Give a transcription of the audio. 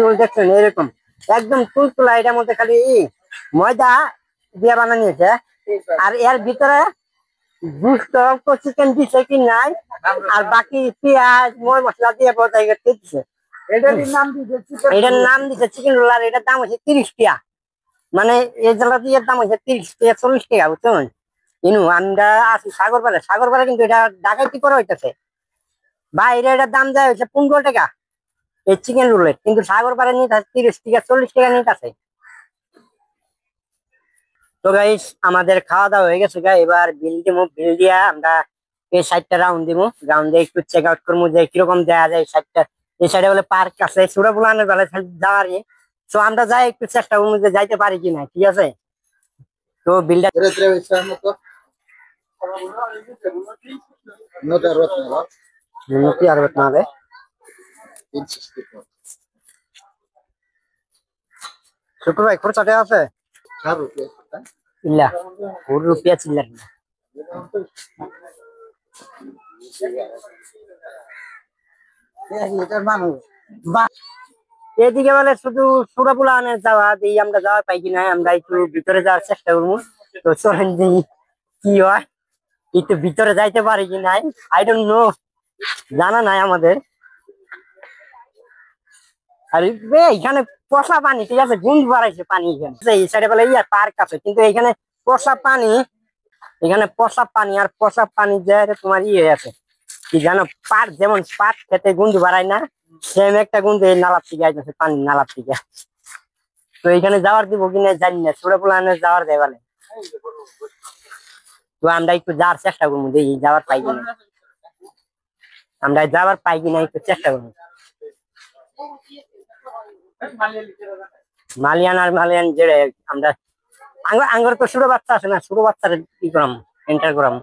Role দেখছেন এরকম একদম তুলতুলা, এটার মধ্যে খালি ময়দা দিয়ে বানানো হয়েছে। আর এর ভিতরে দুষ্ট চিকেন দিছে কি নাই, আর বাকি পেঁয়াজ ময় মশলা দিয়ে বোঝাই দিচ্ছে। এটার নাম দিচ্ছে চিকেন রোল, আর এটার দাম হচ্ছে 30 টাকা। মানে এই জেলা দিয়ে দাম হচ্ছে 30 টাকা 40 টাকা, বুঝছেন? ইনু আমরা আছি সাগরপাড়ে, সাগরপাড়ে কিন্তু এটা ডাকাতি করা হইতেছে। বাইরে এটার দাম দেওয়া হয়েছে 15 টাকা এই চিকেন রোলের, কিন্তু সাগরপাড়ে নিতে 30 টাকা 40 টাকা নিতে আছে। তো গাইস আমাদের খাওয়া দাওয়া হয়ে গেছে গা, এবার বিল দিবো। বিল দিয়া আমরা এই সাইডটা রাউন্ড দিবো, রাউন্ড দিয়ে একটু চেক আউট করবো যে কিরকম দেওয়া যায় সাইডটা। এই সাইডে বলে পার্ক আছে, সুরা বুলানের বেলা যাওয়ারই। তো আমরা যাই একটু চেষ্টা করবো যে যাইতে পারি কিনা, ঠিক আছে? তো বিলটা ছোট ভাই খরচাটা আছে ইল্লা 1 রুপিয়া চিল্লার না। এদিকে বলে শুধু সুরাপুলানে যাওয়া দিই, আমরা যাওয়া পাই কিনা, আমরা একটু ভিতরে যাওয়ার চেষ্টা করবো। তো চলেন দিই কি হয়, একটু ভিতরে যাইতে পারি কি নাই, আই ডোন্ট নো, জানা নাই আমাদের। আর এখানে পচা পানি, ঠিক আছে, গুঞ্জ বাড়াইছে পানি এখানে। এই সাইডে বলে পার্ক আছে, কিন্তু এখানে পচা পানি, এখানে পচা পানি। আর পচা পানি যে তোমার আছে কি জানো, পাট যেমন পাট খেতে গুঞ্জ বাড়ায় না, সেম একটা গুঞ্জ এই নালার থেকে আইতেছে, পানি নালার থেকে। তো এখানে যাওয়ার দিব কিনা জানি না, ছোট প্লানে যাওয়ার দেয় বলে। তো আমরা একটু যাওয়ার চেষ্টা করবো, দেখি যাওয়ার পাই কিনা, আমরা যাওয়ার পাই কিনা একটু চেষ্টা করবো। মালিয়ান আর মালিয়ান যে আমরা আঙ্গর তো ছোট বাচ্চা আছে না, ছোট বাচ্চার কি করাম, এন্টার করাম।